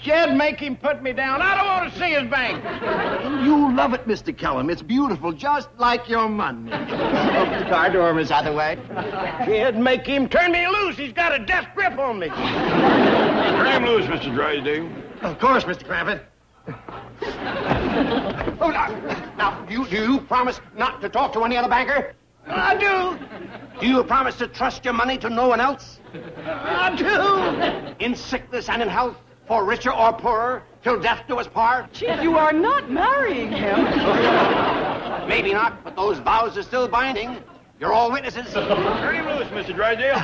She'd make him put me down. I don't want to see his bank. You love it, Mr. Kellem. It's beautiful, just like your money. Open the car door, Miss Hathaway. She'd make him turn me loose. He's got a death grip on me. Turn him loose, Mr. Drysdale. Of course, Mr. Crampett. Oh, now, do you promise not to talk to any other banker? I do. Do you promise to trust your money to no one else? I do. In sickness and in health, for richer or poorer, till death do us part? Chief, you are not marrying him. Maybe not, but those vows are still binding. You're all witnesses. Turn him loose, Mr. Drysdale.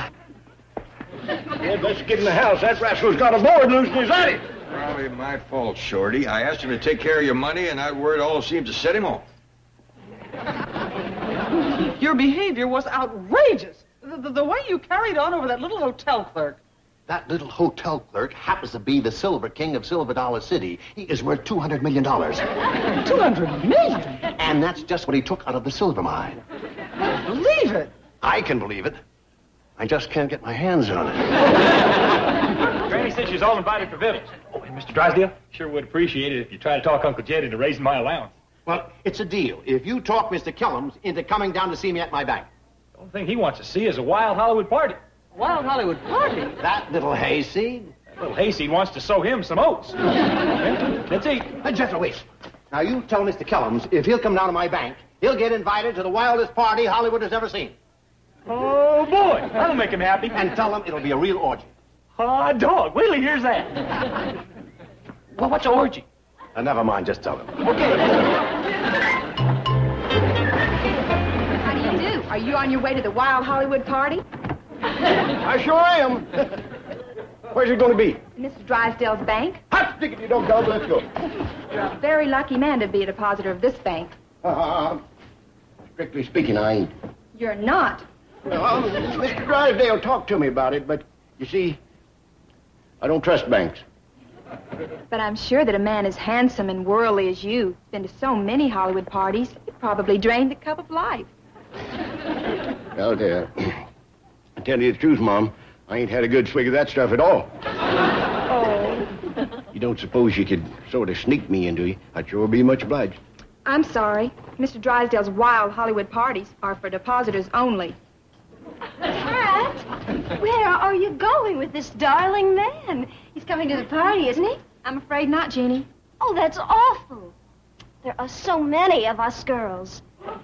Yeah, let's get in the house. That rascal's got a board loose in his attic. Probably my fault, Shorty. I asked him to take care of your money, and that word all seemed to set him off. Your behavior was outrageous. The way you carried on over that little hotel clerk. That little hotel clerk happens to be the Silver King of Silver Dollar City. He is worth $200 million. $200 million? And that's just what he took out of the silver mine. I don't believe it. I can believe it. I just can't get my hands on it. Granny said she's all invited for victuals. Oh, and Mr. Drysdale, sure would appreciate it if you try to talk Uncle Jed into raising my allowance. Well, it's a deal. If you talk Mr. Kellems into coming down to see me at my bank. The only thing he wants to see is a wild Hollywood party. A wild Hollywood party? That little hayseed. That little hayseed wants to sow him some oats. Let's eat. Just wait. Now, you tell Mr. Kellems if he'll come down to my bank, he'll get invited to the wildest party Hollywood has ever seen. Oh, boy. That'll make him happy. And tell him it'll be a real orgy. Oh, dog. Wait till he hears that. Well, what's an orgy? Never mind. Just tell him. Okay. How do you do? Are you on your way to the wild Hollywood party? I sure am. Where's it going to be? Mr. Drysdale's bank. Hot ticket, you don't dog. Let's go. You're a very lucky man to be a depositor of this bank. Strictly speaking, I ain't. You're not. Well, Mr. Drysdale talked to me about it, but you see, I don't trust banks. But I'm sure that a man as handsome and worldly as you, been to so many Hollywood parties, you probably drained the cup of life. Well, to tell you the truth, Mom, I ain't had a good swig of that stuff at all. Oh. You don't suppose you could sort of sneak me into it? I'd sure be much obliged. I'm sorry. Mr. Drysdale's wild Hollywood parties are for depositors only. Pat, where are you going with this darling man? He's coming to the party, isn't he? I'm afraid not, Jeannie. Oh, that's awful. There are so many of us girls.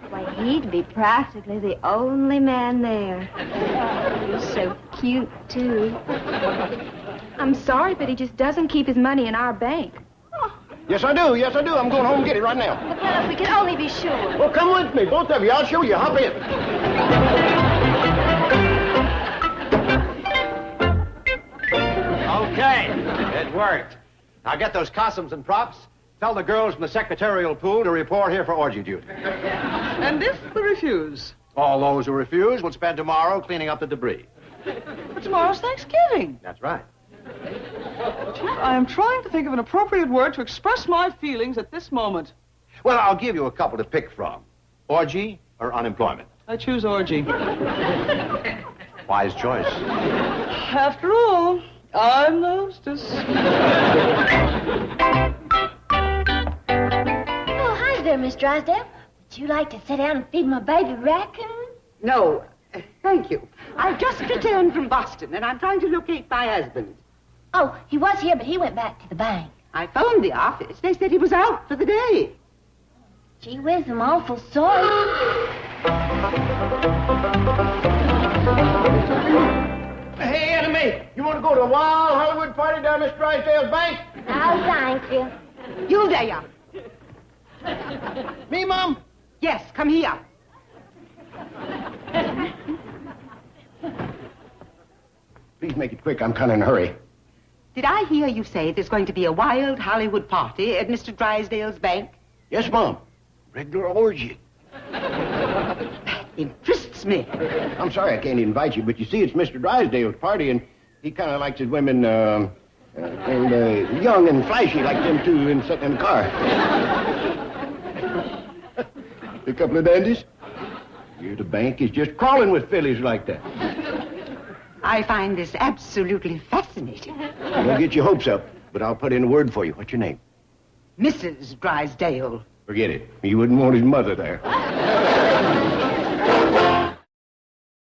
Why, he'd be practically the only man there. He's so cute, too. I'm sorry, but he just doesn't keep his money in our bank. Yes, I do. Yes, I do. I'm going home and get it right now. Well, if we could only be sure. Well, come with me, both of you. I'll show you. Hop in. Okay, it worked. Now get those costumes and props. Tell the girls from the secretarial pool to report here for orgy duty. And if they refuse? All those who refuse will spend tomorrow cleaning up the debris. But tomorrow's Thanksgiving. That's right. Chief, I am trying to think of an appropriate word to express my feelings at this moment. Well, I'll give you a couple to pick from. Orgy or unemployment? I choose orgy. Wise choice. After all, I'm the hostess. Oh, hi there, Miss Drysdale. Would you like to sit down and feed my baby raccoon? No, thank you. I've just returned from Boston, and I'm trying to locate my husband. Oh, he was here, but he went back to the bank. I phoned the office. They said he was out for the day. Gee whiz, I'm awful sorry. Hey, Annie, you want to go to a wild Hollywood party down Mr. Drysdale's bank? No, thank you. You there. Me, Mom? Yes, come here. Please make it quick. I'm kind of in a hurry. Did I hear you say there's going to be a wild Hollywood party at Mr. Drysdale's bank? Yes, Mom. Regular orgy. That interests me. I'm sorry I can't invite you, but you see, it's Mr. Drysdale's party, and he kind of likes his women, young and flashy like them two sitting in the car. A couple of dandies? Here the bank is just crawling with fillies like that. I find this absolutely fascinating. Don't get your hopes up. but I'll put in a word for you. What's your name? Mrs. Drysdale. Forget it. You wouldn't want his mother there.